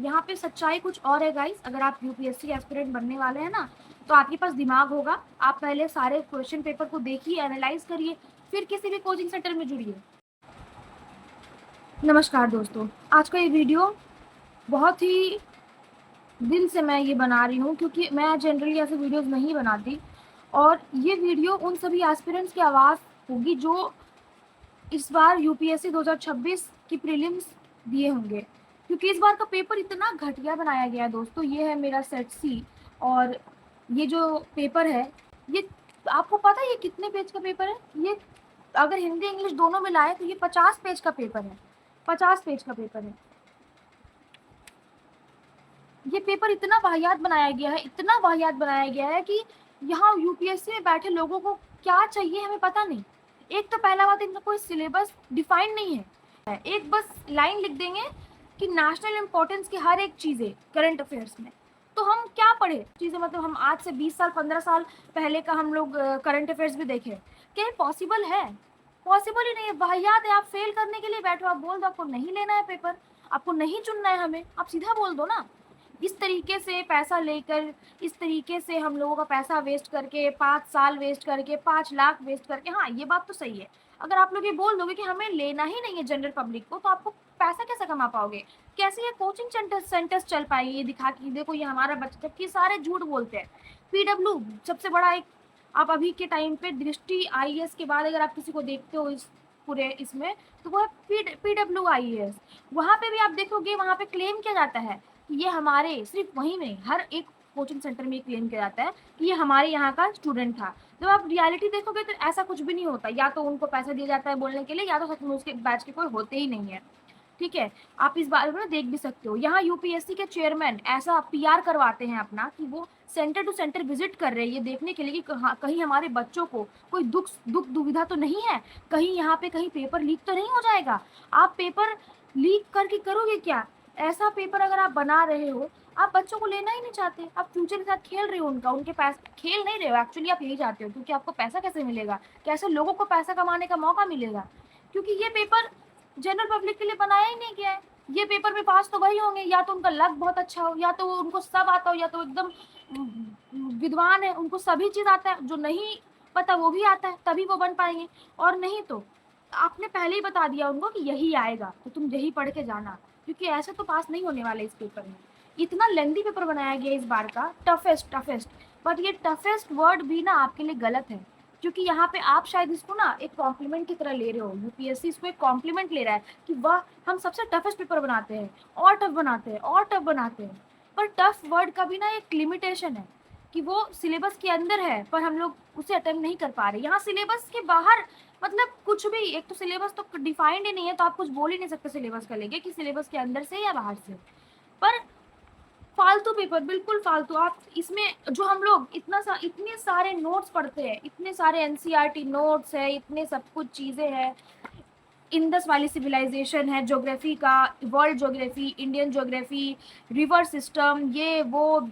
यहाँ पे सच्चाई कुछ और है गाइस। अगर आप यूपीएससी एस्पिरेंट बनने वाले हैं ना, तो आपके पास दिमाग होगा। आप पहले सारे क्वेश्चन पेपर को देखिए, एनालाइज करिए, फिर किसी भी कोचिंग सेंटर में जुड़िए। नमस्कार दोस्तों, आज का ये वीडियो बहुत ही दिल से मैं ये बना रही हूँ, क्योंकि मैं जनरली ऐसे वीडियोस नहीं बनाती। और ये वीडियो उन सभी एस्पिरेंट्स की आवाज़ होगी जो इस बार यूपीएससी 2026 की प्रीलिम्स दिए होंगे, क्योंकि इस बार का पेपर इतना घटिया बनाया गया है दोस्तों। ये है मेरा सेट सी, और ये जो पेपर है, ये आपको पता है ये कितने पेज का पेपर है? ये अगर हिंदी इंग्लिश दोनों मिलाए तो ये 50 पेज का पेपर है। 50 पेज का पेपर है। ये पेपर इतना वाहियात बनाया गया है, इतना वाहियात बनाया गया है कि यहाँ यूपीएससी में बैठे लोगों को क्या चाहिए हमें पता नहीं। एक तो पहला बात, इनका कोई सिलेबस डिफाइंड नहीं है। एक बस लाइन लिख देंगे कि नेशनल इम्पोर्टेंस की हर एक चीज़ें करंट अफेयर्स में। तो हम क्या पढ़े चीज़ें, मतलब हम आज से 20 साल 15 साल पहले का हम लोग करंट अफेयर्स भी देखें? क्या ये पॉसिबल है? पॉसिबल ही नहीं है, वाहियात है। आप फेल करने के लिए बैठो, आप बोल दो आपको नहीं लेना है पेपर, आपको नहीं चुनना है हमें, आप सीधा बोल दो ना। इस तरीके से पैसा लेकर, इस तरीके से हम लोगों का पैसा वेस्ट करके, 5 साल वेस्ट करके, 5 लाख वेस्ट करके। हाँ, ये बात तो सही है। अगर आप लोग ये बोल दोगे कि हमें लेना ही नहीं है जनरल पब्लिक को, तो आपको पैसा कैसे कमा पाओगे? कैसे ये कोचिंग सेंटर्स चल पाएंगे ये दिखा के देखो ये हमारा बच्चा, जबकि सारे झूठ बोलते हैं। पीडब्ल्यू सबसे बड़ा एक, आप अभी के टाइम पे दृष्टि आईएएस के बाद अगर आप किसी को देखते हो इस पूरे इसमें, तो वो है पीडब्ल्यू आईएएस। वहाँ पे भी आप देखोगे, वहाँ पे क्लेम किया जाता है कि ये हमारे, सिर्फ वहीं में हर एक कोचिंग सेंटर में क्लेम किया जाता है कि ये हमारे यहाँ का स्टूडेंट था। जब आप रियलिटी देखोगे तो ऐसा कुछ भी नहीं होता। या तो उनको पैसा दिया जाता है बोलने के लिए, या तो सच में उसके बैच के कोई होते ही नहीं है। ठीक है, आप इस बारे में देख भी सकते हो। यहाँ यूपीएससी के चेयरमैन ऐसा पीआर करवाते हैं अपना कि वो सेंटर टू सेंटर विजिट कर रहे हैं ये देखने के लिए कि कहीं हमारे बच्चों को कोई दुख दुविधा तो नहीं है, कहीं यहाँ पे कहीं पेपर लीक तो नहीं हो जाएगा। आप पेपर लीक करके करोगे क्या? ऐसा पेपर अगर आप बना रहे हो, आप बच्चों को लेना ही नहीं चाहते, आप फ्यूचर के साथ खेल रहे हो उनका, उनके पैसे खेल नहीं रहे हो एक्चुअली, आप यही चाहते हो। क्योंकि आपको पैसा कैसे मिलेगा, कैसे लोगों को पैसा कमाने का मौका मिलेगा? क्योंकि ये पेपर जनरल पब्लिक के लिए बनाया ही नहीं गया है। ये पेपर में पास तो वही होंगे या तो उनका लक बहुत अच्छा हो, या तो उनको सब आता हो, या तो एकदम विद्वान है, उनको सभी चीज़ आता है, जो नहीं पता वो भी आता है, तभी वो बन पाएंगे। और नहीं तो आपने पहले ही बता दिया उनको कि यही आएगा, तो तुम यही पढ़ के जाना, क्योंकि ऐसे तो पास नहीं होने वाले इस पेपर में। इतना लेंदी पेपर बनाया गया इस बार का, टफेस्ट। बट ये टफेस्ट वर्ड भी ना आपके लिए गलत है, क्योंकि यहाँ पे आप शायद इसको ना एक कॉम्प्लीमेंट की तरह ले रहे हो। यूपीएससी इसको एक कॉम्प्लीमेंट ले रहा है कि वाह हम सबसे टफेस्ट पेपर बनाते हैं, और टफ बनाते हैं, और टफ बनाते हैं। पर टफ वर्ड का भी ना एक लिमिटेशन है कि वो सिलेबस के अंदर है, पर हम लोग उसे अटेम्प्ट नहीं कर पा रहे। यहाँ सिलेबस के बाहर मतलब कुछ भी, एक तो सिलेबस तो डिफाइंड ही नहीं है, तो आप कुछ बोल ही नहीं सकते सिलेबस का लेके कि सिलेबस के अंदर से या बाहर से। पर फालतू पेपर, बिल्कुल फालतू। आप इसमें जो हम लोग इतने सारे नोट्स पढ़ते हैं, इतने सारे एनसीईआरटी नोट्स है, इतने सब कुछ चीज़ें हैं, इंडस वाली सिविलाइजेशन है, ज्योग्राफी का, world geography, Indian geography, river system, ये वो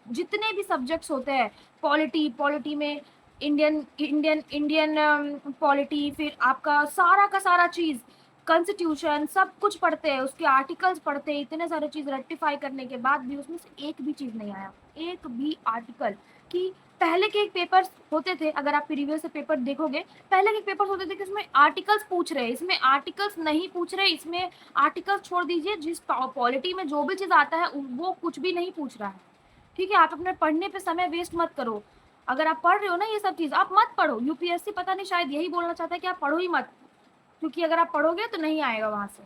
जितने भी सब्जेक्ट्स होते हैं, पॉलिटी में इंडियन इंडियन इंडियन पॉलिटी, फिर आपका सारा का सारा चीज़, कॉन्स्टिट्यूशन, सब कुछ पढ़ते हैं, उसके आर्टिकल्स पढ़ते हैं। इतने सारे चीज़ रेक्टिफाई करने के बाद भी उसमें से एक भी चीज़ नहीं आया, एक भी आर्टिकल। कि पहले के एक पेपर्स होते थे, अगर आप प्रीवियस पेपर देखोगे, पहले के पेपर्स होते थे कि इसमें आर्टिकल्स पूछ रहे हैं, इसमें आर्टिकल्स नहीं पूछ रहे। इसमें आर्टिकल्स छोड़ दीजिए, जिस पॉलिटी में जो भी चीज़ आता है वो कुछ भी नहीं पूछ रहा है। ठीक है, आप अपने पढ़ने पे समय वेस्ट मत करो। अगर आप पढ़ रहे हो ना ये सब चीज़, आप मत पढ़ो। यूपीएससी पता नहीं शायद यही बोलना चाहता है कि आप पढ़ो ही मत, क्योंकि अगर आप पढ़ोगे तो नहीं आएगा वहाँ से।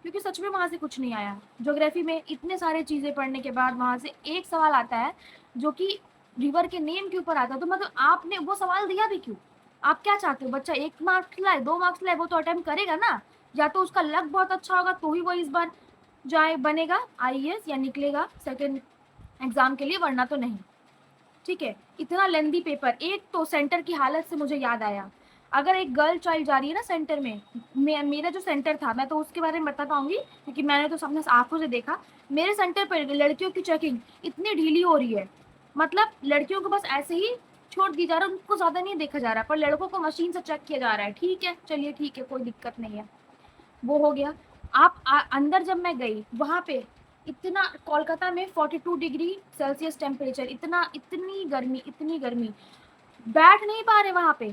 क्योंकि सच में वहाँ से कुछ नहीं आया। ज्योग्राफी में इतने सारे चीज़ें पढ़ने के बाद वहाँ से एक सवाल आता है जो कि रिवर के नेम के ऊपर आता है। तो मतलब आपने वो सवाल दिया भी क्यों? आप क्या चाहते हो? बच्चा 1 मार्क्स लाए, 2 मार्क्स लाए, वो तो अटेम्प्ट करेगा ना। या तो उसका लक बहुत अच्छा होगा तो ही वो इस बार जाए बनेगा आईएएस या निकलेगा सेकेंड एग्जाम के लिए, वरना तो नहीं। ठीक है, इतना लेंदी पेपर। एक तो सेंटर की हालत से मुझे याद आया, अगर एक गर्ल चाइल्ड जा रही है ना सेंटर में, मेरा जो सेंटर था, मैं तो उसके बारे में बता पाऊंगी क्योंकि मैंने तो अपने आंखों से देखा। मेरे सेंटर पर लड़कियों की चेकिंग इतनी ढीली हो रही है, मतलब लड़कियों को बस ऐसे ही छोड़ दी जा रहा है, उनको ज़्यादा नहीं देखा जा रहा, पर लड़कों को मशीन से चेक किया जा रहा है। ठीक है, चलिए ठीक है, कोई दिक्कत नहीं है, वो हो गया। अंदर जब मैं गई वहाँ पे इतना कोलकाता में 42 डिग्री सेल्सियस टेम्परेचर, इतनी गर्मी, बैठ नहीं पा रहे वहाँ पे।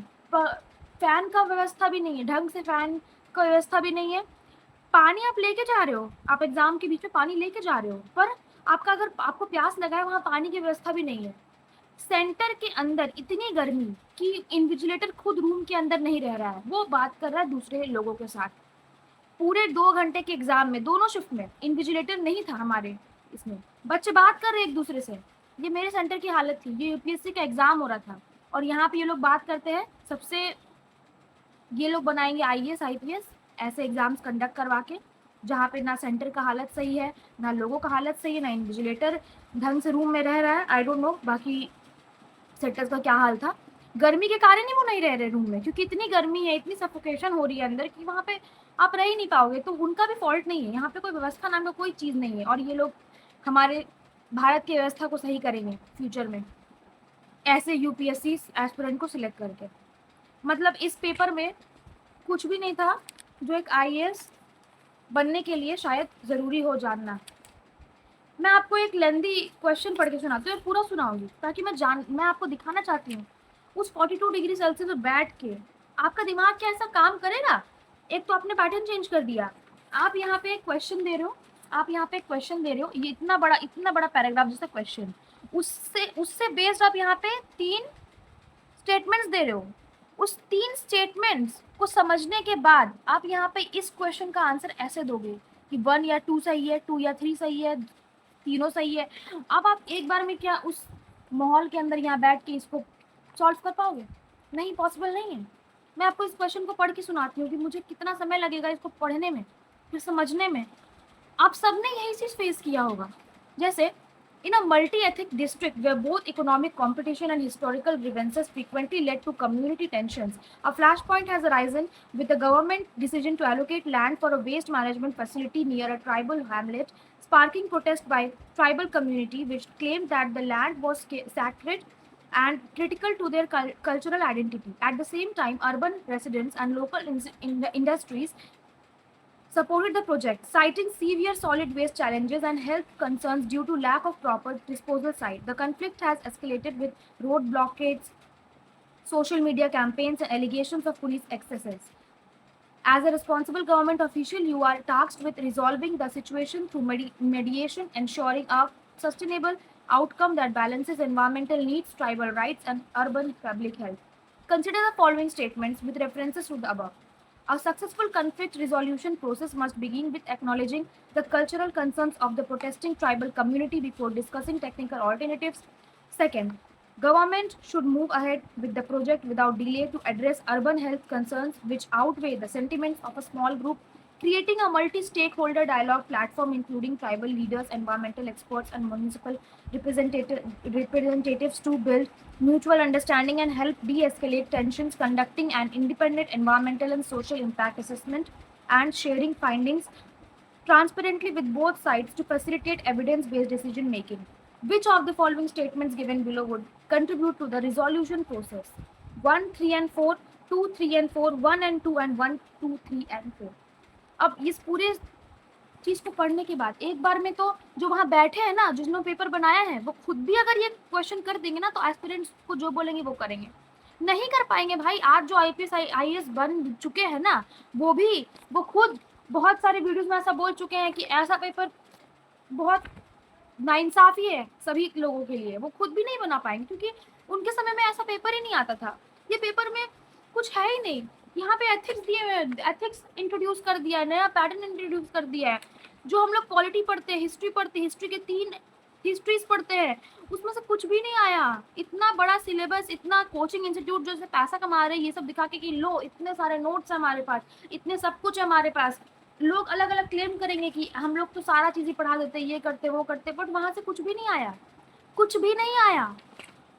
फैन का व्यवस्था भी नहीं है, ढंग से फैन का व्यवस्था भी नहीं है। पानी आप लेके जा रहे हो, आप एग्जाम के बीच में पानी लेके जा रहे हो, पर आपका अगर आपको प्यास लगा है, वहाँ पानी की व्यवस्था भी नहीं है। सेंटर के अंदर इतनी गर्मी कि इन्विजिलेटर खुद रूम के अंदर नहीं रह रहा है, वो बात कर रहा है दूसरे लोगों के साथ। पूरे 2 घंटे के एग्जाम में दोनों शिफ्ट में इन्विजिलेटर नहीं था हमारे इसमें, बच्चे बात कर रहे एक दूसरे से। ये मेरे सेंटर की हालत थी, ये यूपीएससी का एग्जाम हो रहा था और यहाँ पे ये लोग बात करते हैं सबसे, ये लोग बनाएंगे आईएएस आईपीएस ऐसे एग्जाम्स कंडक्ट करवा के, जहाँ पे ना सेंटर का हालत सही है, ना लोगों का हालत सही है, ना इन्विजिलेटर ढंग से रूम में रह रहा है। आई डोंट नो बाकी सेक्टर्स का क्या हाल था। गर्मी के कारण ही वो नहीं रह रहे रूम में, क्योंकि इतनी गर्मी है, इतनी सफोकेशन हो रही है अंदर कि वहाँ पे आप रह ही नहीं पाओगे। तो उनका भी फॉल्ट नहीं है, यहाँ पे कोई व्यवस्था नाम का कोई चीज़ नहीं है, और ये लोग हमारे भारत की व्यवस्था को सही करेंगे फ्यूचर में ऐसे यूपीएससी एस्पिरेंट को सिलेक्ट करके। मतलब इस पेपर में कुछ भी नहीं था जो एक आईएएस बनने के लिए शायद ज़रूरी हो जानना। मैं आपको एक लेंदी क्वेश्चन पढ़ के सुनाती हूँ, पूरा सुनाऊंगी ताकि मैं आपको दिखाना चाहती हूँ उस 42 डिग्री सेल्सियस में बैठ के आपका दिमाग क्या ऐसा काम करेगा। एक तो आपने पैटर्न चेंज कर दिया, आप यहाँ पे एक क्वेश्चन दे रहे हो, ये इतना बड़ा पैराग्राफ जैसा क्वेश्चन, उससे बेस्ड आप यहाँ पे 3 स्टेटमेंट्स दे रहे हो। उस 3 स्टेटमेंट्स को समझने के बाद आप यहाँ पे इस क्वेश्चन का आंसर ऐसे दोगे कि 1 या 2 सही है, 2 या 3 सही है, तीनों सही है। अब आप एक बार में क्या उस माहौल के अंदर यहाँ बैठ के इसको सॉल्व कर पाओगे? नहीं, पॉसिबल नहीं है। मैं आपको इस क्वेश्चन को पढ़ के सुनाती हूँ कि मुझे कितना समय लगेगा इसको पढ़ने में, फिर समझने में। आप सबने यही चीज़ फेस किया होगा। जैसे in a multi-ethnic district where both economic competition and historical grievances frequently led to community tensions, a flashpoint has arisen with the government decision to allocate land for a waste management facility near a tribal hamlet, sparking protest by tribal community which claimed that the land was sacred and critical to their cultural identity. At the same time, urban residents and local industries supported the project, citing severe solid waste challenges and health concerns due to lack of proper disposal site. The conflict has escalated with road blockades, social media campaigns, and allegations of police excesses. As a responsible government official, you are tasked with resolving the situation through mediation, ensuring a sustainable outcome that balances environmental needs, tribal rights, and urban public health. Consider the following statements with references to the above. A successful conflict resolution process must begin with acknowledging the cultural concerns of the protesting tribal community before discussing technical alternatives. Second, government should move ahead with the project without delay to address urban health concerns which outweigh the sentiments of a small group, creating a multi-stakeholder dialogue platform including tribal leaders, environmental experts, and municipal representatives to build mutual understanding and help de-escalate tensions, conducting an independent environmental and social impact assessment, and sharing findings transparently with both sides to facilitate evidence-based decision making. Which of the following statements given below would contribute to the resolution process? 1, 3 and 4, 2, 3 and 4, 1 and 2 and 1, 2, 3 and 4. अब इस पूरे चीज को पढ़ने के बाद एक बार में तो जो वहाँ बैठे हैं ना, जिन्होंने पेपर बनाया है, वो खुद भी अगर ये क्वेश्चन कर देंगे ना, तो एस्पिरेंट्स को जो बोलेंगे वो करेंगे। नहीं कर पाएंगे भाई। आज जो आईपीएस आईएएस बन चुके हैं ना, वो खुद बहुत सारे वीडियोस में ऐसा बोल चुके हैं कि ऐसा पेपर बहुत नाइंसाफी है सभी लोगों के लिए। वो खुद भी नहीं बना पाएंगे क्योंकि उनके समय में ऐसा पेपर ही नहीं आता था। ये पेपर में कुछ है ही नहीं। यहाँ पे एथिक्स दिए हुए हैं, एथिक्स इंट्रोड्यूस कर दिया है, नया पैटर्न इंट्रोड्यूस कर दिया है। जो हम लोग पॉलिटी पढ़ते हैं, हिस्ट्री पढ़ते हैं, हिस्ट्री के 3 हिस्ट्रीज पढ़ते हैं, उसमें से कुछ भी नहीं आया। इतना बड़ा सिलेबस, इतना कोचिंग इंस्टीट्यूट जो पैसा कमा रहे हैं ये सब दिखा के कि लो इतने सारे नोट्स है हमारे पास, इतने सब कुछ है हमारे पास। लोग अलग अलग क्लेम करेंगे कि हम लोग तो सारा चीज़ ही पढ़ा देते, ये करते वो करते, बट वहाँ से कुछ भी नहीं आया, कुछ भी नहीं आया।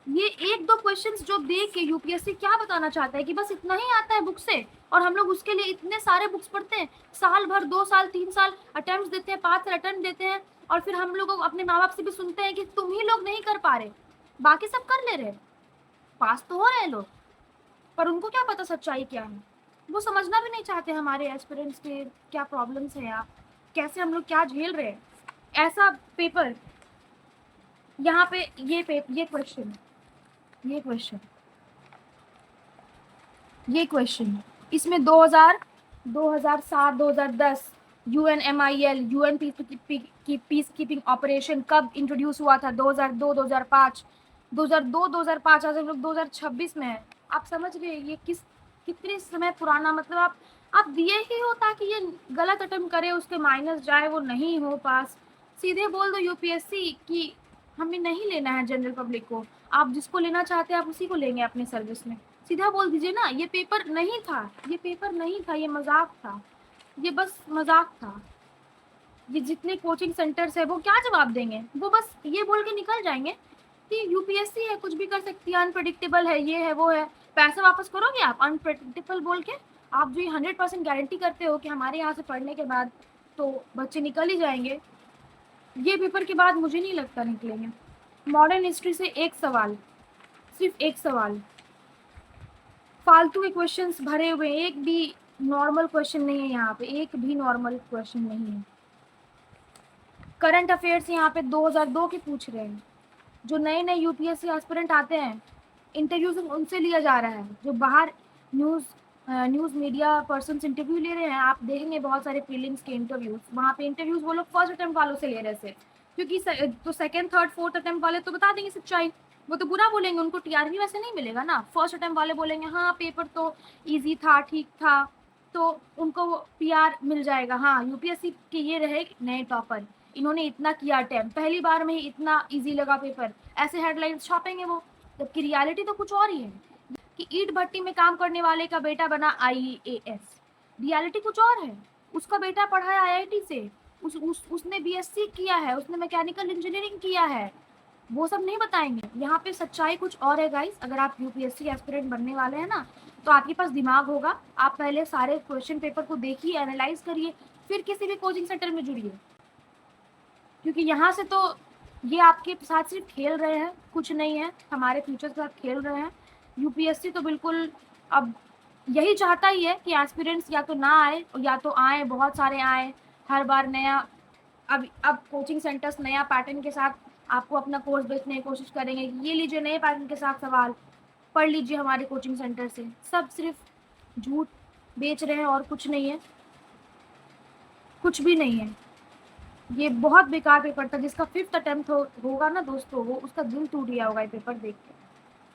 ये 1-2 क्वेश्चंस जो देख के यूपीएससी क्या बताना चाहता है कि बस इतना ही आता है बुक से, और हम लोग उसके लिए इतने सारे बुक्स पढ़ते हैं, साल भर 2 साल 3 साल अटेम्प्ट देते हैं, 5 साल अटेम्प्ट देते हैं, और फिर हम लोग अपने माँ बाप से भी सुनते हैं कि तुम ही लोग नहीं कर पा रहे, बाकी सब कर ले रहे, पास तो हो रहे हैं लोग, पर उनको क्या पता सच्चाई क्या है। वो समझना भी नहीं चाहते हमारे एस्पिरेंट्स के क्या प्रॉब्लम्स हैं या कैसे हम लोग क्या झेल रहे हैं। ऐसा पेपर यहाँ पे ये क्वेश्चन, ये क्वेश्चन इसमें 2007 2010 UNMIL UN peace keeping operation कब इंट्रोड्यूस हुआ था? 2002 2005 2005। आज हम लोग 2026 में है। आप समझ रहे हैं ये कितने समय पुराना, मतलब आप दिए ही हो ताकि ये गलत अटेम्प्ट करे, उसके माइनस जाए, वो नहीं हो पास। सीधे बोल दो यूपीएससी कि हमें नहीं लेना है जनरल पब्लिक को, आप जिसको लेना चाहते हैं आप उसी को लेंगे अपने सर्विस में। सीधा बोल दीजिए ना, ये पेपर नहीं था, ये मजाक था, ये बस मजाक था। ये जितने कोचिंग सेंटर्स है वो क्या जवाब देंगे? वो बस ये बोल के निकल जाएंगे कि यूपीएससी है, कुछ भी कर सकती है, अनप्रेडिक्टेबल है, ये है वो है। पैसा वापस करोगे आप अनप्रेडिक्टेबल बोल के? आप जो 100% गारंटी करते हो कि हमारे यहाँ से पढ़ने के बाद तो बच्चे निकल ही जाएंगे, ये पेपर के बाद मुझे नहीं लगता निकलेंगे। मॉडर्न हिस्ट्री से एक सवाल, सिर्फ एक सवाल, फालतू के क्वेश्चंस भरे हुए, एक भी नॉर्मल क्वेश्चन नहीं है यहाँ पे, एक भी नॉर्मल क्वेश्चन नहीं है। करंट अफेयर्स यहाँ पे 2002 के पूछ रहे हैं। जो नए नए यूपीएससी एस्पिरेंट आते हैं, इंटरव्यूज उनसे लिया जा रहा है। जो बाहर न्यूज़ मीडिया पर्सन इंटरव्यू ले रहे हैं, आप देखेंगे बहुत सारे प्रीलिम्स के इंटरव्यूज, वहाँ पे इंटरव्यूज वो लोग फर्स्ट अटेम्प्ट वालों से ले रहे थे, क्योंकि तो सेकंड थर्ड फोर्थ अटेम्प्ट वाले तो बता देंगे सच्चाई, वो तो बुरा बोलेंगे, उनको टीआरपी वैसे नहीं मिलेगा ना। फर्स्ट अटेम्प्ट वाले बोलेंगे हाँ पेपर तो ईजी था, ठीक था, तो उनको पीआर मिल जाएगा। हाँ यूपीएससी के ये रहे नए टॉपर, इन्होंने इतना किया अटेम्प्ट, पहली बार में ही इतना इजी लगा पेपर, ऐसे हेडलाइंस छापेंगे वो। जबकि रियलिटी तो कुछ और ही है कि ईंट भट्टी में काम करने वाले का बेटा बना आईएएस। रियलिटी कुछ और है, उसका बेटा पढ़ा है आईआईटी से, उसने बीएससी किया है, उसने मैकेनिकल इंजीनियरिंग किया है, वो सब नहीं बताएंगे। यहाँ पे सच्चाई कुछ और है गाइस। अगर आप यूपीएससी एस्पिरेंट बनने वाले हैं ना, तो आपके पास दिमाग होगा, आप पहले सारे क्वेश्चन पेपर को देखिए, एनालाइज करिए, फिर किसी भी कोचिंग सेंटर में जुड़िए, क्योंकि यहाँ से तो ये आपके साथ सिर्फ खेल रहे हैं, कुछ नहीं है, हमारे फ्यूचर के साथ खेल रहे हैं। यूपीएससी तो बिल्कुल अब यही चाहता ही है कि एस्पिरेंट्स या तो ना आए या तो आए, बहुत सारे आए, हर बार नया। अब कोचिंग सेंटर्स नया पैटर्न के साथ आपको अपना कोर्स बेचने की कोशिश करेंगे, ये लीजिए नए पैटर्न के साथ सवाल पढ़ लीजिए हमारे कोचिंग सेंटर से। सब सिर्फ झूठ बेच रहे हैं और कुछ नहीं है, कुछ भी नहीं है। ये बहुत बेकार पेपर था, जिसका 5th अटेम्प्ट होगा ना दोस्तों, वो उसका दिल टूट गया होगा ये पेपर देख के।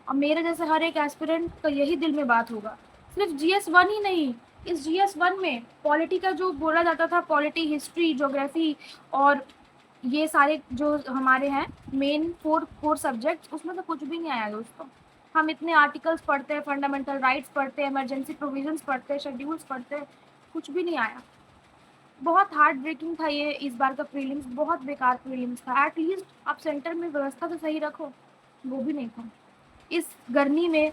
और मेरे जैसे हर एक एस्पिरेंट का यही दिल में बात होगा। सिर्फ GS1 ही नहीं, इस GS1 में पॉलिटी का जो बोला जाता था, पॉलिटी, हिस्ट्री, ज्योग्राफी और ये सारे जो हमारे हैं मेन 4 कोर सब्जेक्ट्स, उसमें तो कुछ भी नहीं आया दोस्तों। हम इतने आर्टिकल्स पढ़ते हैं, फंडामेंटल राइट्स पढ़ते हैं, इमरजेंसी प्रोविजंस पढ़ते हैं, शेड्यूल्स पढ़ते हैं, कुछ भी नहीं आया। बहुत हार्ट ब्रेकिंग था ये इस बार का प्रीलिम्स, बहुत बेकार प्रीलिम्स था। एटलीस्ट आप सेंटर में व्यवस्था तो सही रखो, वो भी नहीं था। इस गर्मी में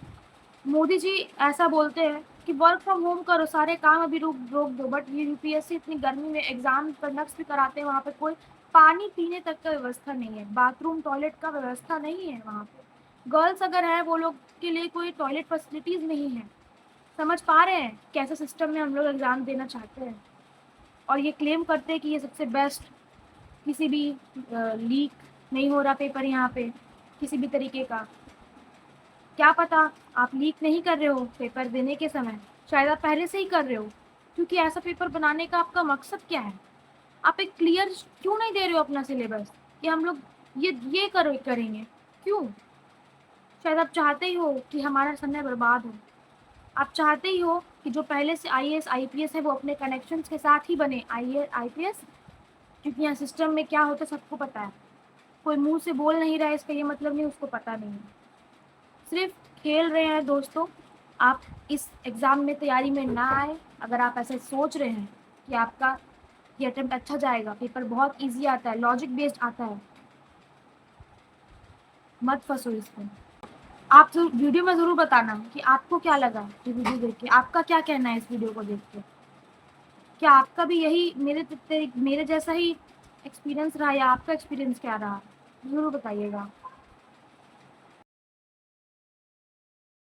मोदी जी ऐसा बोलते हैं कि वर्क फ्रॉम होम करो, सारे काम अभी रोक दो, बट ये यूपीएससी इतनी गर्मी में एग्जाम कंडक्ट भी कराते हैं, वहाँ पे कोई पानी पीने तक का व्यवस्था नहीं है, बाथरूम टॉयलेट का व्यवस्था नहीं है वहाँ पे। गर्ल्स अगर है वो लोग के लिए कोई टॉयलेट फैसिलिटीज़ नहीं है। समझ पा रहे हैं कैसे सिस्टम में हम लोग एग्ज़ाम देना चाहते हैं? और ये क्लेम करते हैं कि ये सबसे बेस्ट, किसी भी लीक नहीं हो रहा पेपर यहाँ पे किसी भी तरीके का। क्या पता आप लीक नहीं कर रहे हो पेपर देने के समय, शायद आप पहले से ही कर रहे हो, क्योंकि ऐसा पेपर बनाने का आपका मकसद क्या है? आप एक क्लियर क्यों नहीं दे रहे हो अपना सिलेबस कि हम लोग ये करेंगे? क्यों? शायद आप चाहते ही हो कि हमारा समय बर्बाद हो, आप चाहते ही हो कि जो पहले से IAS IPS है वो अपने कनेक्शंस के साथ ही बने IAS IPS, क्योंकि यहाँ सिस्टम में क्या होता है सबको पता है। कोई मुंह से बोल नहीं रहा है इसका ये मतलब नहीं उसको पता नहीं है, सिर्फ खेल रहे हैं दोस्तों। आप इस एग्ज़ाम में तैयारी में ना आए। अगर आप ऐसे सोच रहे हैं कि आपका ये अटेम्प्ट अच्छा जाएगा, पेपर बहुत ईजी आता है, लॉजिक बेस्ड आता है, मत फंसो इसमें। आप तो वीडियो में ज़रूर बताना कि आपको क्या लगा ये वीडियो देख के, आपका क्या कहना है इस वीडियो को देख के। क्या आपका भी यही मेरे जैसा ही एक्सपीरियंस रहा या आपका एक्सपीरियंस क्या रहा, ज़रूर बताइएगा।